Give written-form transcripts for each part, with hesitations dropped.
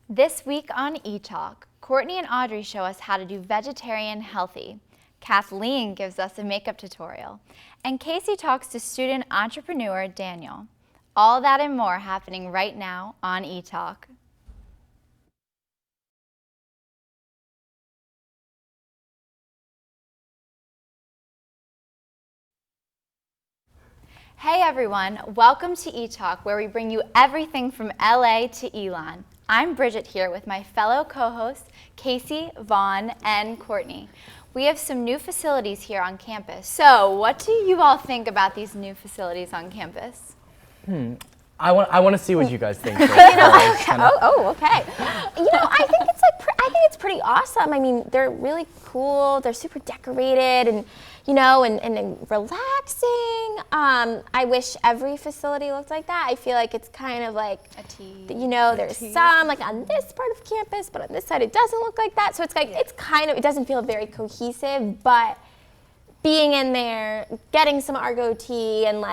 This week on Etalk, Courtney and Audrey show us how to do vegetarian healthy. Kathleen gives us a makeup tutorial. And Casey talks to student entrepreneur Daniel. All that and more happening right now on Etalk. Hey everyone, welcome to Etalk, where we bring you everything from LA to Elon. I'm Bridget here with my fellow co-hosts, Casey, Vaughn, and Courtney. We have some new facilities here on campus. So what do you all think about these new facilities on campus? I want to see what you guys think. Okay. I think it's pretty awesome. I mean, they're really cool. They're super decorated and relaxing. I wish every facility looked like that. I feel like it's kind of like there's some like on this part of campus, but on this side it doesn't look like that. So it's like it doesn't feel very cohesive, but being in there, getting some Argo tea and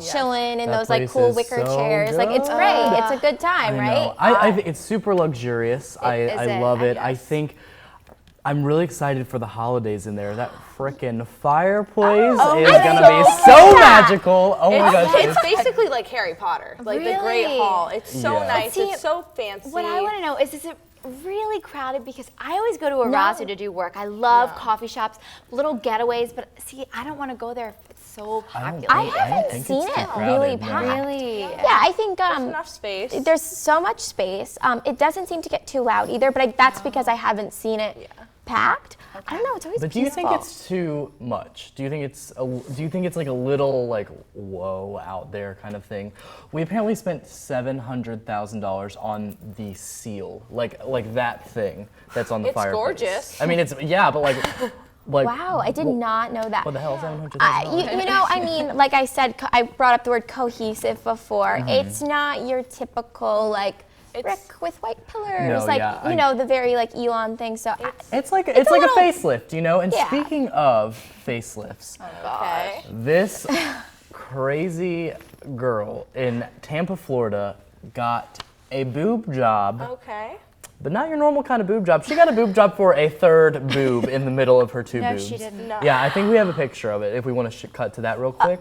chilling in those cool wicker chairs, it's great. It's a good time, right? I think it's super luxurious. I love it. Yes. I think I'm really excited for the holidays in there. That frickin' fireplace is gonna be so magical. Oh my gosh. It's basically like Harry Potter, like the Great Hall. It's so nice. See, it's so fancy. What I want to know is it really crowded? Because I always go to Arazu to do work. I love coffee shops, little getaways, but see, I don't want to go there if it's so popular. I haven't seen it really packed. Really? Yeah, I think there's enough space. There's so much space. It doesn't seem to get too loud either, but that's because I haven't seen it packed. Okay. I don't know. It's always But do you think it's too much? Do you think it's like a little like whoa out there kind of thing? We apparently spent $700,000 on the seal, like that thing that's on the fireplace. It's gorgeous. I mean, but like. Wow, I did not know that. What the hell is $700,000? I mean, like I said, I brought up the word cohesive before. It's not your typical brick with white pillars, the very Elon thing. So it's like a facelift, And speaking of facelifts, this crazy girl in Tampa, Florida, got a boob job. Okay. But not your normal kind of boob job. She got a boob job for a third boob in the middle of her two boobs. No, she didn't. No. Yeah, I think we have a picture of it if we want to cut to that real quick.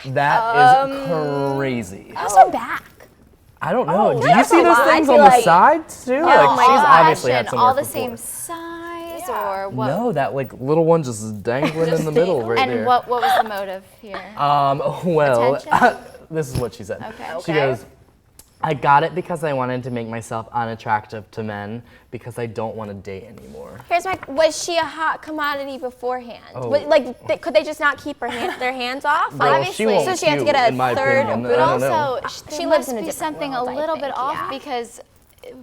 That is crazy. how's her back? I don't know. Do you that's see a those lot. things I on feel the sides too? No, She's obviously had some all work the before. same size or what? No, that little one just dangling in the middle right and there. what was the motive here? Attention? This is what she said. Okay. She goes, I got it because I wanted to make myself unattractive to men because I don't want to date anymore. Was she a hot commodity beforehand? Oh. Could they just not keep their hands off? Girl, she won't so she had to puke, get a in my third opinion. boob. But I don't know. also, She there lives must in a be different something world, a I little bit think, off yeah. because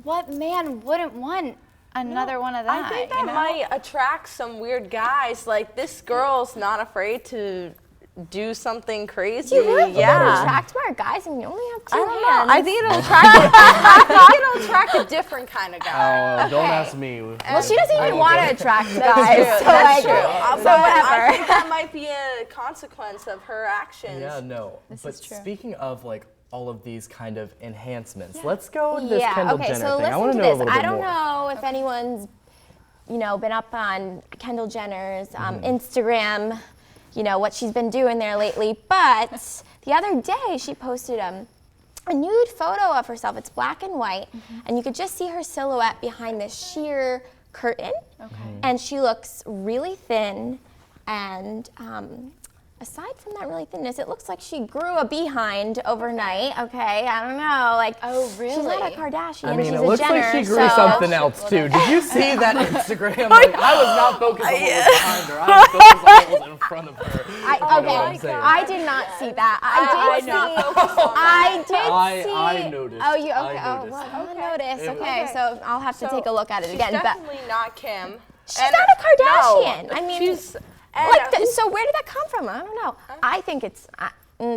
what man wouldn't want another one of that? I think that might attract some weird guys. Like, this girl's not afraid to do something crazy. Do you really think it'll yeah. attract more guys and you only have two I don't know. hands? I think it'll attract a different kind of guy. Don't ask me. Well, she doesn't even want to attract guys. That's true. So But whatever. I think that might be a consequence of her actions. Yeah, no. But is true. speaking of all of these kind of enhancements, let's go with this Kendall Jenner so thing. I listen want to to know a this. little bit I don't more. know if anyone's, been up on Kendall Jenner's Instagram, what she's been doing there lately. But the other day she posted a nude photo of herself. It's black and white, and you could just see her silhouette behind this sheer curtain. Okay. And she looks really thin, and aside from that really thinness, it looks like she grew a behind overnight. Okay, I don't know, oh really? She's not a Kardashian. I mean, she's it a looks Jenner, like she grew so something else too. Did you see that Instagram? I was not focused on what was behind her. I was focused on what was in front of her. I did not see that. I noticed. Oh, you okay? I Oh, noticed. well, I noticed. Okay, so I'll have to take a look at it She's again. But definitely not Kim. she's not a Kardashian. No, I mean, she's so where did that come from? I don't know. I think it's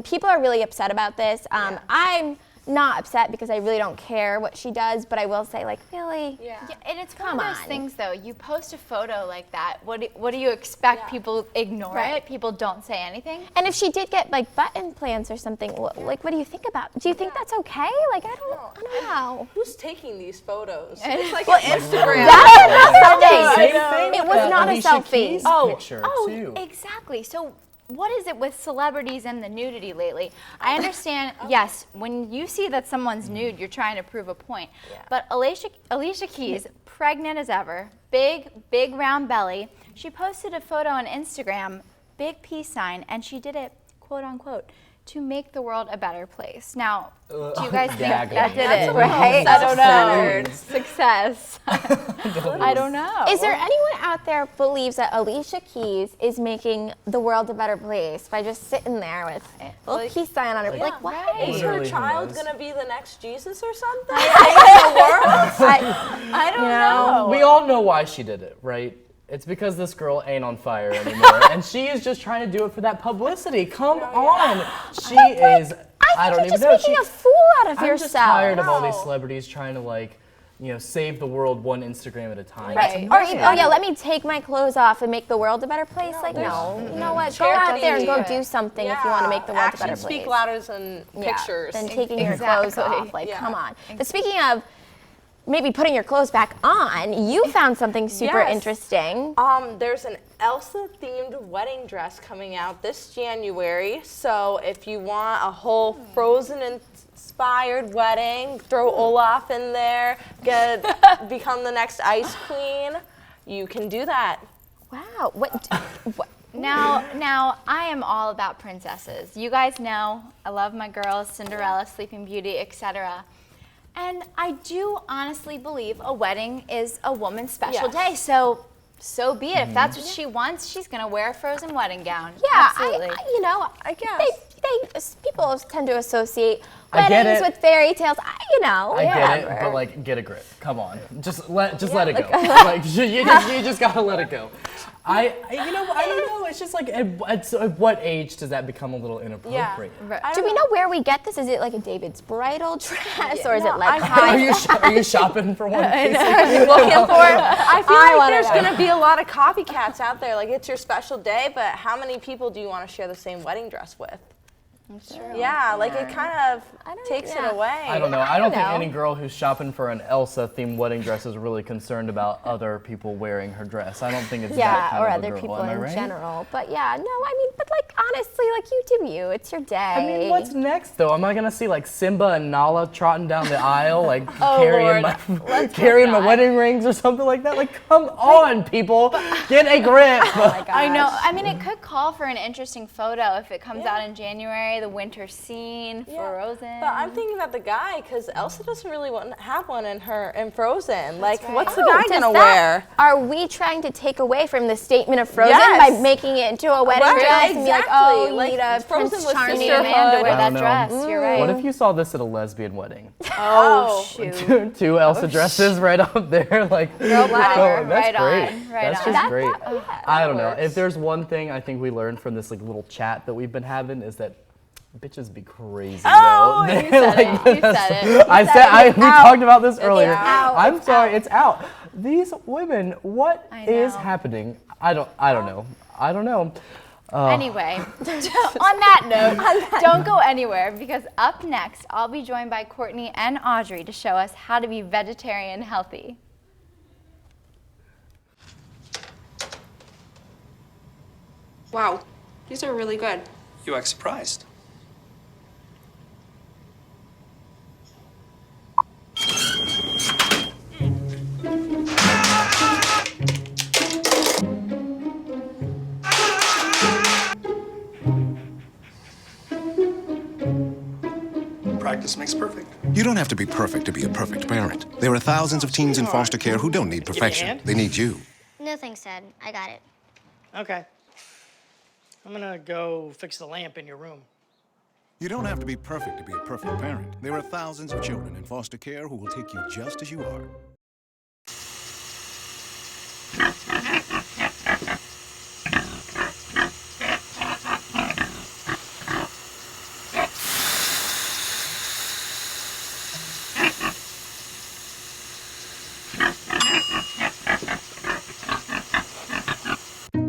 people are really upset about this. I'm not upset because I really don't care what she does, but I will say, like, really? Yeah. Yeah, and it's one Come of those on. things, though. You post a photo like that. What do you expect? Yeah. People ignore Right. it. People don't say anything. And if she did get like butt implants or something, like, what do you think about? Do you think that's okay? Like, I don't know. Who's taking these photos? It's like an Instagram. That's Same the thing It with was the not a Alicia selfie. Keys picture too. Exactly. So what is it with celebrities and the nudity lately? I understand, yes, when you see that someone's nude, you're trying to prove a point. But Alicia Keys, pregnant as ever, big round belly. She posted a photo on Instagram, big peace sign, and she did it, quote unquote, to make the world a better place. Now, do you guys think Gag that me. did That's it, a little right? I don't know. self-centered. Success. I don't know. Is there anyone out there believes that Alicia Keys is making the world a better place by just sitting there with a little peace sign on her? Like, what? right. Is her Literally, who child knows? gonna be the next Jesus or something? I don't know. We all know why she did it, right? It's because this girl ain't on fire anymore, and she is just trying to do it for that publicity. Come on, she is. I don't you're even just know. making a fool out of I'm yourself. just tired of all No. these celebrities trying to save the world one Instagram at a time. Right. It's Or annoying. even, oh yeah, let me take my clothes off and make the world a better place. Like, no, you know what? Go out there and go do something if you want to make the world a better Actions place. speak louder than Yeah, pictures. than taking your clothes off. Like, Yeah. come on. But speaking of maybe putting your clothes back on, you found something super Yes. interesting. There's an Elsa-themed wedding dress coming out this January. So if you want a whole Frozen-inspired wedding, throw Olaf in there, become the next Ice Queen, you can do that. Wow. What? Now, I am all about princesses. You guys know I love my girls, Cinderella, Sleeping Beauty, etc. And I do honestly believe a wedding is a woman's special Yes. day. So be it. If that's what she wants, she's gonna wear a Frozen wedding gown. Yeah, Absolutely. I guess. people tend to associate I get weddings it. with fairy tales. I get it, whatever. but get a grip. Come on, just let it go. You just gotta let it go. I don't know. It's just at what age does that become a little inappropriate? Do we know where we get this? Is it like a David's bridal dress, or is it like Are you shopping for one? Casey? looking for? I feel I like wanna there's know. going to be a lot of copycats out there. Like, it's your special day, but how many people do you want to share the same wedding dress with? Yeah, like it kind of takes it away. I don't know. I don't think know. any girl who's shopping for an Elsa-themed wedding dress is really concerned about other people wearing her dress. I don't think it's that Yeah, kind or of a other girl. people Am I in right? general. But yeah, no, I mean, but honestly, you do you. It's your day. I mean, what's next though? Am I gonna see Simba and Nala trotting down the aisle, carrying Lord. my wedding rings or something like that? Come on, people, get a grip. I know. I mean, it could call for an interesting photo if it comes out in January, the winter scene, Frozen. But I'm thinking about the guy because Elsa doesn't really have one in Frozen. What's the guy Does gonna that- wear? Are we trying to take away from the statement of Frozen Yes. by making it into a wedding Right, dress and be like, oh, exactly. you need a Frozen Prince was Charming You need a man to wear I that don't know. dress. You're right. What if you saw this at a lesbian wedding? Oh, shoot. Two Elsa dresses right up there, Girl power, that's right great. on, right That's on. just great. I don't know. works. If there's one thing I think we learned from this little chat that we've been having is that bitches be crazy. Oh, though. you said it. You said it. We talked about this earlier. out. I'm sorry, it's out. These women, what I is know. happening? I don't know. Anyway, on that note, don't go anywhere because up next, I'll be joined by Courtney and Audrey to show us how to be vegetarian healthy. Wow, these are really good. You act surprised. Practice makes perfect. You don't have to be perfect to be a perfect parent. There are thousands of teens in foster care who don't need perfection. hand. They need you. No thanks, Dad. I got it. Okay. I'm gonna go fix the lamp in your room. You don't have to be perfect to be a perfect parent. There are thousands of children in foster care who will take you just as you are.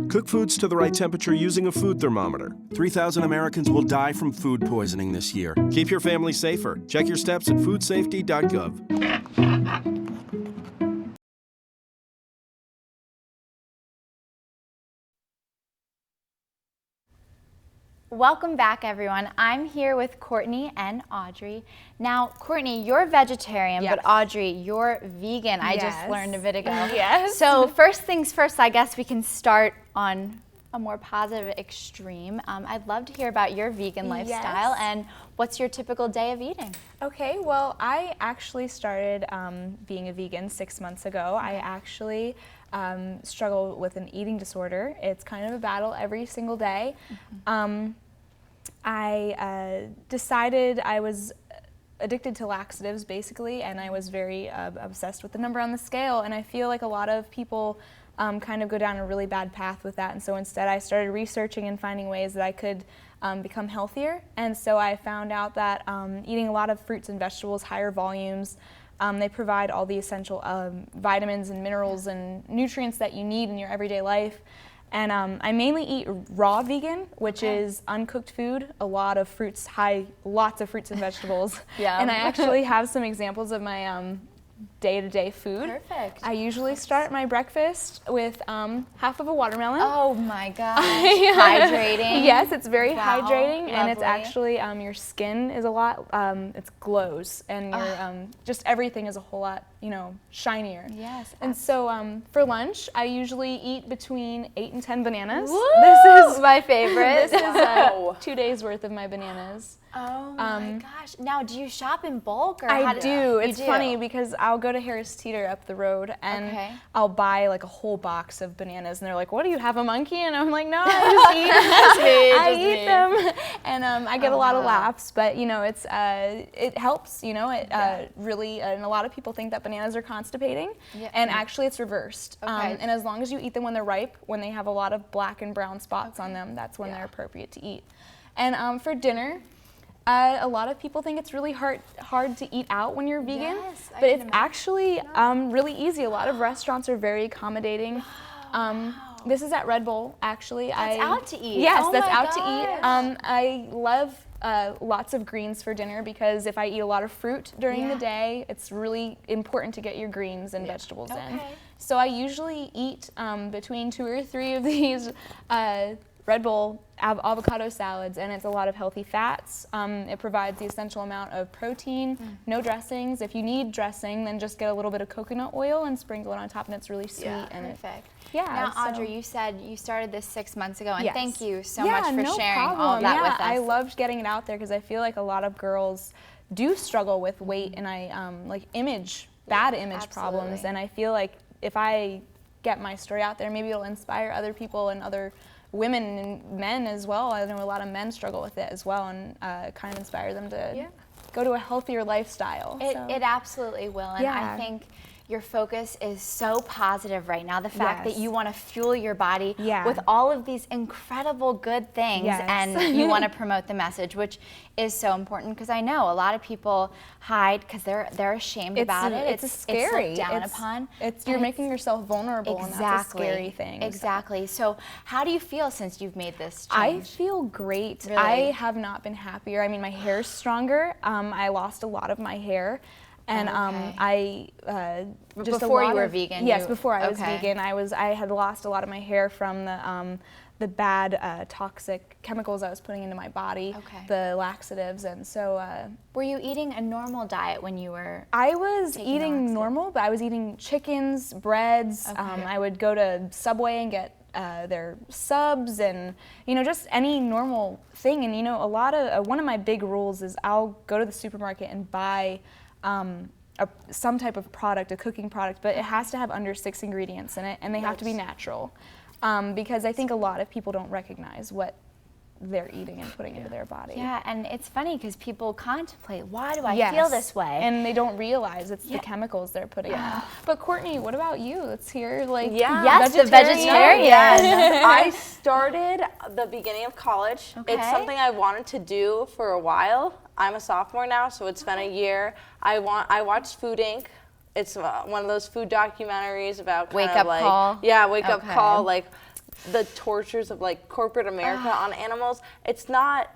Cook foods to the right temperature using a food thermometer. 3,000 Americans will die from food poisoning this year. Keep your family safer. Check your steps at foodsafety.gov. Welcome back, everyone. I'm here with Courtney and Audrey. Now, Courtney, you're vegetarian, but Audrey, you're vegan. I just learned a bit ago. Yes. So first things first, I guess we can start on a more positive extreme. I'd love to hear about your vegan lifestyle and what's your typical day of eating? Okay, well, I actually started being a vegan 6 months ago. I actually struggle with an eating disorder. It's kind of a battle every single day. I decided I was addicted to laxatives, basically, and I was very obsessed with the number on the scale, and I feel like a lot of people kind of go down a really bad path with that, and so instead I started researching and finding ways that I could become healthier, and so I found out that eating a lot of fruits and vegetables, higher volumes, they provide all the essential vitamins and minerals and nutrients that you need in your everyday life. And I mainly eat raw vegan, which is uncooked food, a lot of fruits, lots of fruits and vegetables. And I actually have some examples of my day-to-day food. Perfect. I usually start my breakfast with half of a watermelon. Oh my gosh, hydrating. Yes, it's very hydrating, and it's lovely. actually, your skin is a lot, it glows, and your, just everything is a whole lot, shinier. Yes. And so for lunch, I usually eat between 8 and 10 bananas. Woo! This is my favorite. This is 2 days worth of my bananas. Oh my gosh. Now, do you shop in bulk? Or I do. You It's funny because I'll go to Harris Teeter up the road and I'll buy like a whole box of bananas, and they're like, "What do you have, a monkey?" And I'm like, "No, I just eat them." And I get a lot of laughs, but it's it helps. It really, and a lot of people think that bananas are constipating, and actually it's reversed. And as long as you eat them when they're ripe, when they have a lot of black and brown spots on them, that's when they're appropriate to eat. And for dinner, a lot of people think it's really hard to eat out when you're vegan, but it's actually really easy. A lot of restaurants are very accommodating. This is at Red Bull, actually. That's out to eat. Yes, oh that's my out gosh. to eat. I love lots of greens for dinner because if I eat a lot of fruit during the day, it's really important to get your greens and vegetables in. So I usually eat between 2 or 3 of these Red Bull avocado salads, and it's a lot of healthy fats. It provides the essential amount of protein, no dressings. If you need dressing, then just get a little bit of coconut oil and sprinkle it on top, and it's really sweet. And perfect. Yeah. Now, Audrey, you said you started this 6 months ago, and Yes. thank you so much for sharing problem. all of that with us. I loved getting it out there because I feel like a lot of girls do struggle with weight and like bad image problems, and I feel like if I get my story out there, maybe it'll inspire other people and other women and men as well. I know a lot of men struggle with it as well, and kind of inspire them to go to a healthier lifestyle. It absolutely will, and I think your focus is so positive right now. The fact that you want to fuel your body with all of these incredible good things, and you want to promote the message, which is so important, because I know a lot of people hide because they're ashamed about it. It's scary. It's looked down upon. You're making yourself vulnerable, and that's a scary thing. Exactly. So how do you feel since you've made this change? I feel great. Really? I have not been happier. I mean, my hair's stronger. I lost a lot of my hair. And just before you were vegan. Yes, before I was vegan, I had lost a lot of my hair from the bad toxic chemicals I was putting into my body, the laxatives, and so. Were you eating a normal diet when you were? I was eating normal, but I was eating chickens, breads. I would go to Subway and get their subs, and just any normal thing. And a lot of one of my big rules is I'll go to the supermarket and buy some type of product, a cooking product, but it has to have under 6 ingredients in it, and they have to be natural, because I think a lot of people don't recognize what they're eating and putting into their body. Yeah, and it's funny because people contemplate, why do I feel this way? And they don't realize it's the chemicals they're putting in. But Courtney, what about you? Let's hear, yes, the vegetarian. Yes. I started the beginning of college. Okay. It's something I wanted to do for a while. I'm a sophomore now, so it's been a year. I watched Food Inc. It's one of those food documentaries about Wake Up Call. Yeah, Wake Up Call, like the tortures of like corporate America on animals. It's not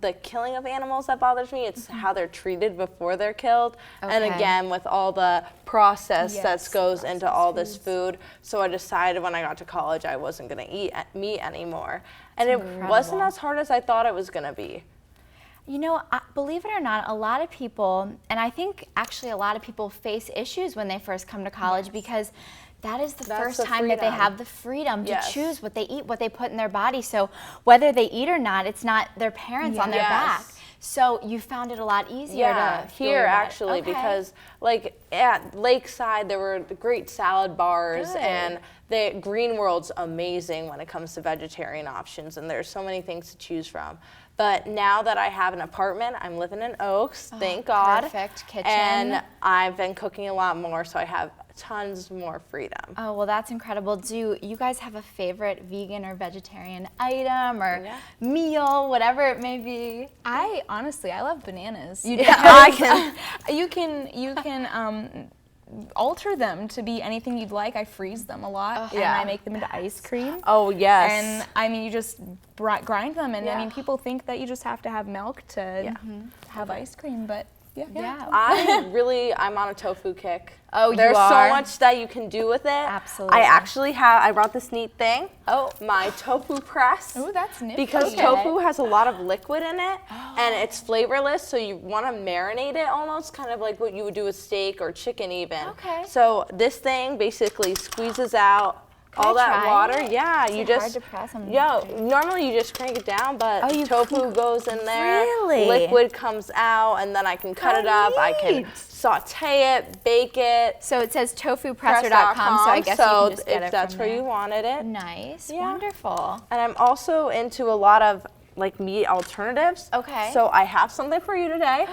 the killing of animals that bothers me, it's how they're treated before they're killed. And again, with all the process that goes into all this food. So I decided when I got to college I wasn't gonna eat meat anymore. And it wasn't as hard as I thought it was gonna be. You know, believe it or not, a lot of people, and I think actually a lot of people face issues when they first come to college because that is the first time that they have the freedom to choose what they eat, what they put in their body. So whether they eat or not, it's not their parents on their back. So you found it a lot easier to here actually because like at Lakeside there were the great salad bars and the Green World's amazing when it comes to vegetarian options and there's so many things to choose from. But now that I have an apartment, I'm living in Oaks, thank God. Perfect kitchen. And I've been cooking a lot more, so I have tons more freedom. Oh, well, that's incredible. Do you guys have a favorite vegan or vegetarian item or meal, whatever it may be? I love bananas. You can alter them to be anything you'd like. I freeze them a lot and I make them into ice cream. Oh, yes. And I mean, you just grind them and I mean, people think that you just have to have milk to have ice cream, but I'm on a tofu kick. Oh, there's so much that you can do with it. Absolutely. I brought this neat thing. Oh, my tofu press. Oh, that's nifty. Because tofu has a lot of liquid in it and it's flavorless, so you want to marinate it almost kind of like what you would do with steak or chicken even. Okay. So this thing basically squeezes out all that water. Yeah, you just hard to press them. normally you just crank it down, but tofu goes in there. Really? Liquid comes out, and then I can cut it up. I can saute it, bake it. So it says tofupresser.com, so I guess you can just get it if that's from where there. you wanted it. Nice, wonderful. And I'm also into a lot of like meat alternatives. Okay. So I have something for you today.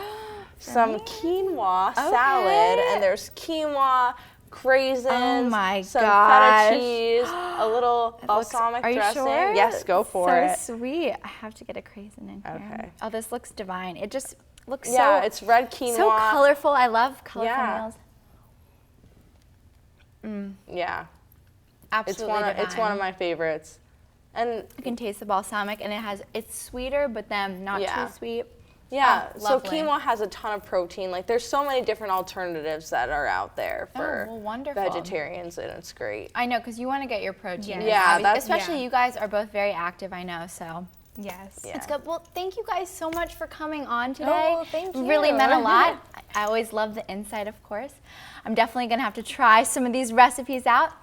Some quinoa salad, and there's quinoa, craisins, some feta cheese, a little balsamic dressing. Are you sure? Yes, go for it. So sweet. I have to get a craisin in here. Okay. Oh, this looks divine. It just looks it's red quinoa. so colorful. I love colorful meals. Yeah. Absolutely divine. It's one of my favorites. And you can taste the balsamic, and it's sweeter, but then not too sweet. Yeah, so lovely. quinoa has a ton of protein. Like there's so many different alternatives that are out there for vegetarians, and it's great. I know, because you want to get your protein. Especially you guys are both very active, I know, so. Yes. It's good. Well, thank you guys so much for coming on today. Oh, thank you. It really meant a lot. I always love the insight, of course. I'm definitely going to have to try some of these recipes out.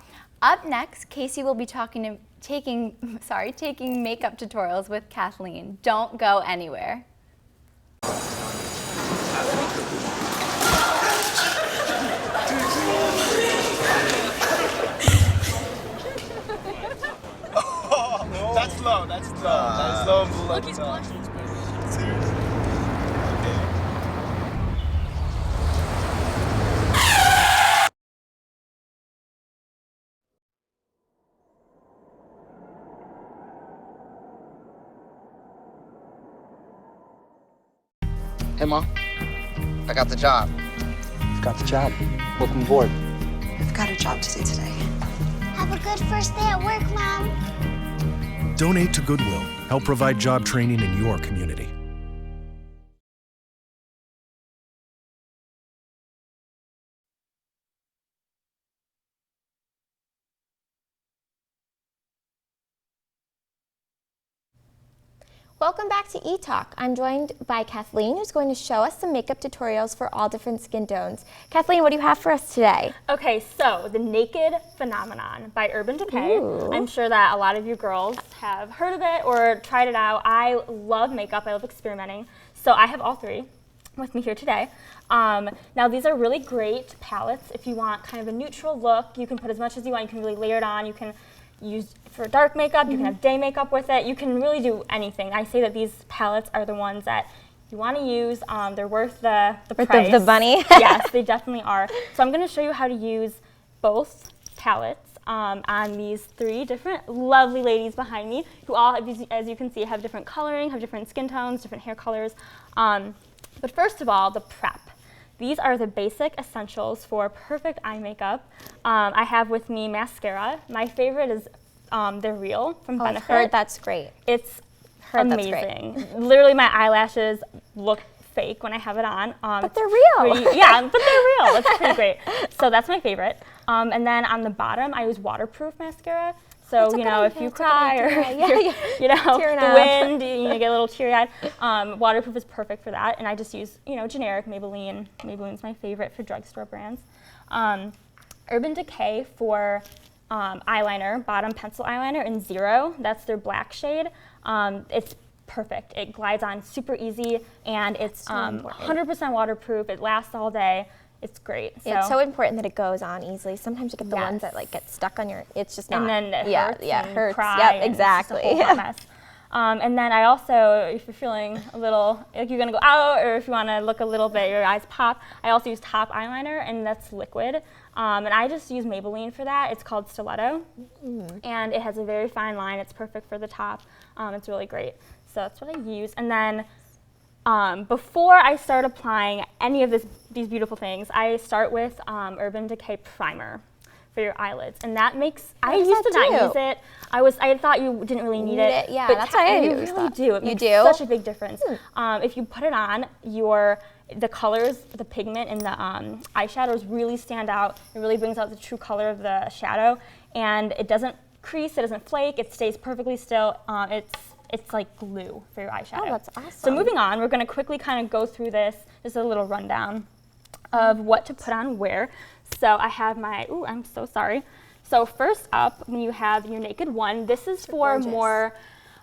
Up next, Casey will be taking makeup tutorials with Kathleen. Don't go anywhere. That's low. That's low. Look, he's blushing. Seriously. Hey, Mom. I got the job. You've got the job. Welcome aboard. I've got a job to do today. Have a good first day at work, Mom. Donate to Goodwill. Help provide job training in your community. Welcome back to Etalk. I'm joined by Kathleen, who's going to show us some makeup tutorials for all different skin tones. Kathleen, what do you have for us today? Okay, so the Naked Phenomenon by Urban Decay. I'm sure that a lot of you girls have heard of it or tried it out. I love makeup, I love experimenting. So I have all three with me here today. Now these are really great palettes if you want kind of a neutral look. You can put as much as you want, you can really layer it on. You can use for dark makeup, you can have day makeup with it, you can really do anything. I say that these palettes are the ones that you want to use. They're worth the price. The money. Yes, they definitely are. So I'm going to show you how to use both palettes on these three different lovely ladies behind me, who all, as you can see, have different coloring, have different skin tones, different hair colors. But first of all, the prep. These are the basic essentials for perfect eye makeup. I have with me mascara. My favorite is they're real from I've Benefit. heard that's great. It's Heard that's amazing. Literally, my eyelashes look fake when I have it on. But they're real. Yeah, but they're real. It's pretty great. So that's my favorite. And then on the bottom, I use waterproof mascara. So, you know, if you cry or, you know, the wind, you get a little teary-eyed, waterproof is perfect for that. And I just use, you know, generic Maybelline. Maybelline's my favorite for drugstore brands. Urban Decay for eyeliner, bottom pencil eyeliner in 0. That's their black shade. It's perfect. It glides on super easy, and it's 100% waterproof. It lasts all day. It's great. Yeah, it's so important that it goes on easily. Sometimes you get the ones that like get stuck on your. It's just not. And then it hurts. Yeah, it hurts. Cry Yep, exactly. It's just a whole hot mess. And then I also, if you're feeling a little like you're gonna go out, or if you want to look a little bit, your eyes pop, I also use top eyeliner, and that's liquid. And I just use Maybelline for that. It's called Stiletto, and it has a very fine line. It's perfect for the top. It's really great. So that's what I use. And then before I start applying any of these beautiful things, I start with Urban Decay Primer for your eyelids, and that makes. I used to not use it. I thought you didn't really need it. Yeah, but that's what I you use. really do. It makes such a big difference. If you put it on, the colors, the pigment in the eyeshadows really stand out. It really brings out the true color of the shadow, and it doesn't crease. It doesn't flake. It stays perfectly still. It's like glue for your eyeshadow. Oh, that's awesome. So moving on, we're going to quickly kind of go through this. Just a little rundown of what to put on where. So I have my, I'm so sorry. So first up, when you have your Naked One, this is for more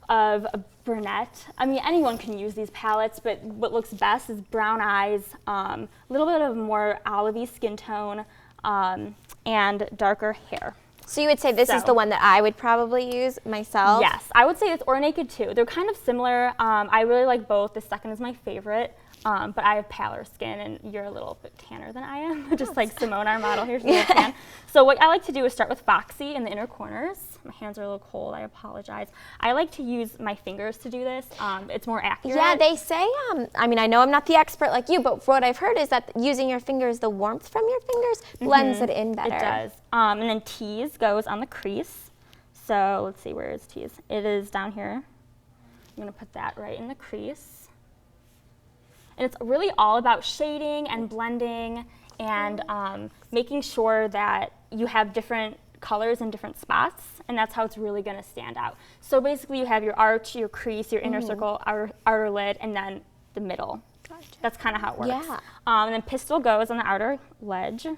of a brunette. I mean, anyone can use these palettes, but what looks best is brown eyes, a little bit of more olivey skin tone, and darker hair. So you would say this is the one that I would probably use myself? Yes, I would say it's or Naked too. They're kind of similar. I really like both. The second is my favorite, but I have paler skin, and you're a little bit tanner than I am, just like Simone, our model here. She's a tan. So what I like to do is start with Foxy in the inner corners. My hands are a little cold. I apologize. I like to use my fingers to do this. It's more accurate. Yeah, they say, I mean, I know I'm not the expert like you, but what I've heard is that using your fingers, the warmth from your fingers blends it in better. It does. And then Tease goes on the crease. So let's see, where is Tease? It is down here. I'm gonna put that right in the crease. And it's really all about shading and blending and making sure that you have different colors in different spots, and that's how it's really going to stand out. So basically you have your arch, your crease, your inner circle, outer lid, and then the middle. Gotcha. That's kind of how it works. Yeah. And then Pistil goes on the outer ledge. So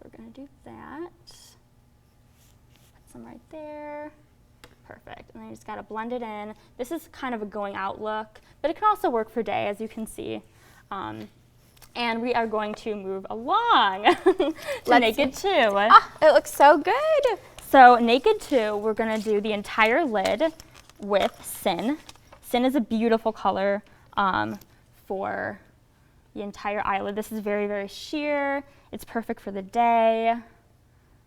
we're going to do that. Put some right there. Perfect. And then you just got to blend it in. This is kind of a going out look, but it can also work for day, as you can see. And we are going to move along to Naked 2. It looks so good. So Naked 2, we're going to do the entire lid with Sin. Sin is a beautiful color for the entire eyelid. This is very, very sheer. It's perfect for the day.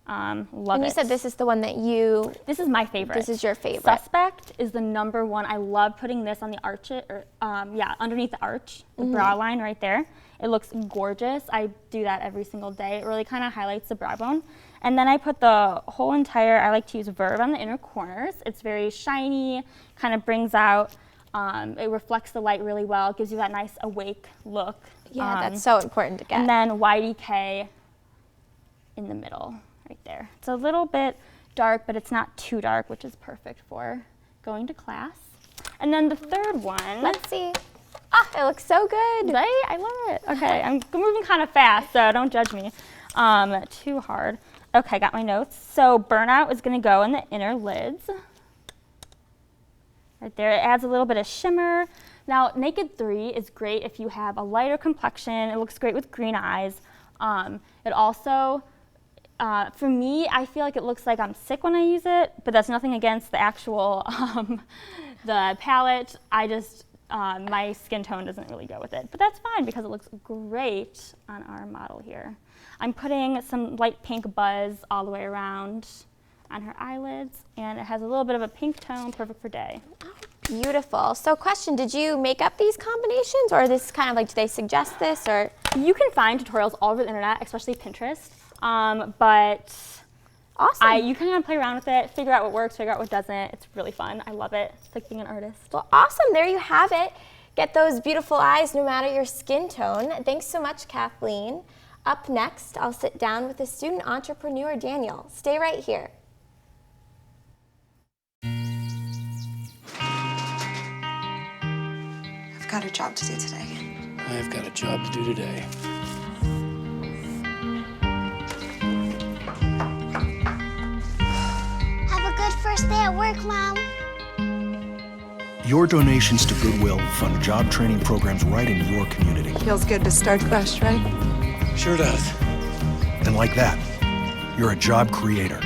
Love it. And you said this is the one that you... This is my favorite. This is your favorite. Suspect is the #1. I love putting this on the arch, underneath the arch, the brow line right there. It looks gorgeous. I do that every single day. It really kind of highlights the brow bone. And then I put the whole entire, I like to use Verve on the inner corners. It's very shiny, kind of brings out, it reflects the light really well. It gives you that nice awake look. Yeah, that's so important to get. And then YDK in the middle, right there. It's a little bit dark, but it's not too dark, which is perfect for going to class. And then the third one. Let's see. It looks so good. Right? I love it. Okay, I'm moving kind of fast, so don't judge me too hard. Okay, got my notes. So Burnout is going to go in the inner lids. Right there. It adds a little bit of shimmer. Now, Naked 3 is great if you have a lighter complexion. It looks great with green eyes. It also, for me, I feel like it looks like I'm sick when I use it, but that's nothing against the actual the palette. I just, my skin tone doesn't really go with it, but that's fine because it looks great on our model here. I'm putting some light pink buzz all the way around on her eyelids, and it has a little bit of a pink tone, perfect for day. Beautiful. So question, did you make up these combinations, or is this kind of like, do they suggest this, or? You can find tutorials all over the internet, especially Pinterest, but Awesome. You can kind of play around with it, figure out what works, figure out what doesn't. It's really fun. I love it. It's like being an artist. Well, awesome. There you have it. Get those beautiful eyes no matter your skin tone. Thanks so much, Kathleen. Up next, I'll sit down with the student entrepreneur, Daniel. Stay right here. I've got a job to do today. I've got a job to do today. Have a good first day at work, Mom. Your donations to Goodwill fund job training programs right in your community. Feels good to start fresh, right? Sure does. And like that, you're a job creator.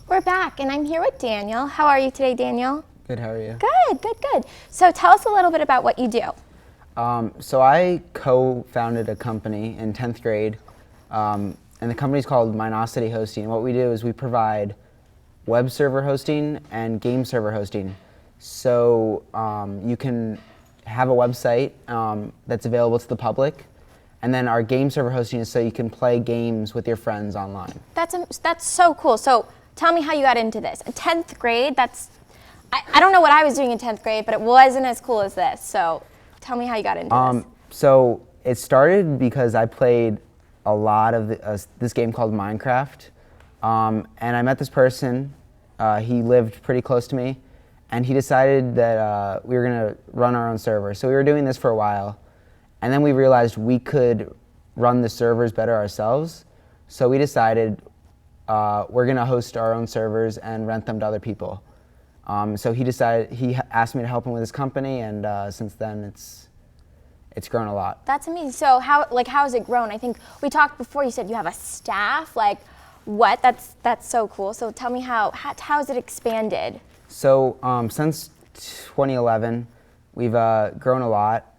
We're back, and I'm here with Daniel. How are you today, Daniel? Good, how are you? Good, good, good. So tell us a little bit about what you do. So I co-founded a company in 10th grade, and the company's called Minosity Hosting. And what we do is we provide web server hosting and game server hosting. So you can have a website that's available to the public, and then our game server hosting is so you can play games with your friends online. That's so cool. So tell me how you got into this. 10th grade, I don't know what I was doing in 10th grade, but it wasn't as cool as this. So tell me how you got into this. So it started because I played a lot of this game called Minecraft, and I met this person. He lived pretty close to me, and he decided that we were going to run our own server. So we were doing this for a while, and then we realized we could run the servers better ourselves. So we decided we're going to host our own servers and rent them to other people. So he asked me to help him with his company, and since then it's grown a lot. That's amazing. So how has it grown? I think we talked before, you said you have a staff. Like what? That's so cool. So tell me how has it expanded? So since 2011, we've grown a lot.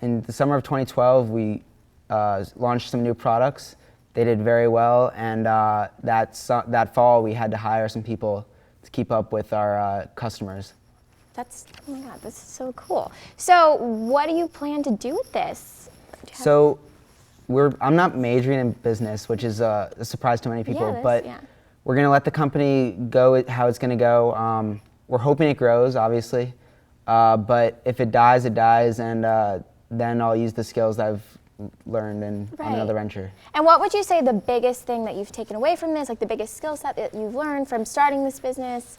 In the summer of 2012, we launched some new products. They did very well, and that fall we had to hire some people to keep up with our customers. Oh my God, this is so cool. So what do you plan to do with this? So I'm not majoring in business, which is a surprise to many people, but we're going to let the company go how it's going to go. We're hoping it grows, obviously, but if it dies, it dies, and then I'll use the skills that I've learned on another venture. And what would you say the biggest thing that you've taken away from this, like the biggest skill set that you've learned from starting this business?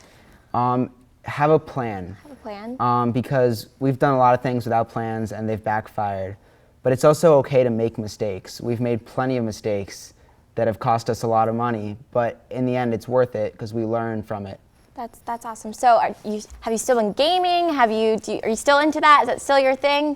Have a plan. Have a plan. Because we've done a lot of things without plans and they've backfired. But it's also okay to make mistakes. We've made plenty of mistakes that have cost us a lot of money, but in the end it's worth it because we learn from it. That's awesome. So have you still been gaming? Are you still into that? Is that still your thing?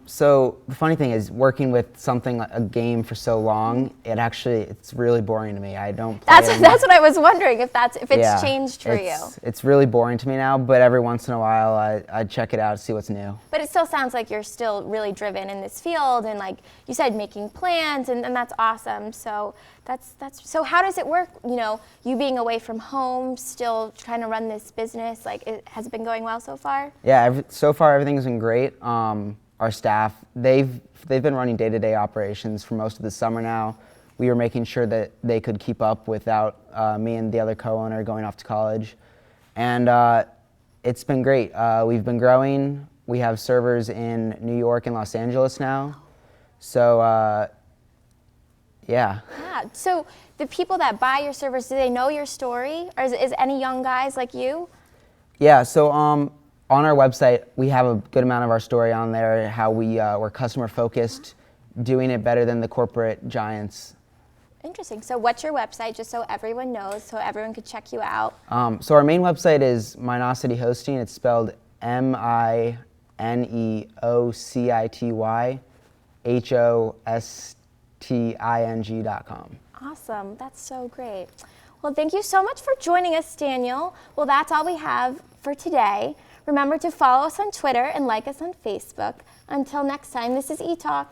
So the funny thing is, working with something like a game for so long, it's really boring to me. I don't play That's what I was wondering, if it's changed for you. It's really boring to me now, but every once in a while I check it out, see what's new. But it still sounds like you're still really driven in this field, and like you said, making plans, and that's awesome. So so how does it work, you being away from home, still trying to run this business? Like, has it been going well so far? Yeah, so far everything's been great. Our staff, they've been running day-to-day operations for most of the summer now. We were making sure that they could keep up without me and the other co-owner going off to college. And it's been great. We've been growing. We have servers in New York and Los Angeles now. So, yeah. So the people that buy your servers, do they know your story? Or is any young guys like you? Yeah, so on our website, we have a good amount of our story on there, how we're customer focused, doing it better than the corporate giants. Interesting. So what's your website, just so everyone knows, so everyone could check you out? So our main website is Minosity Hosting. It's spelled MINEOCITYHOSTING.com. Awesome. That's so great. Well, thank you so much for joining us, Daniel. Well, that's all we have for today. Remember to follow us on Twitter and like us on Facebook. Until next time, this is Etalk.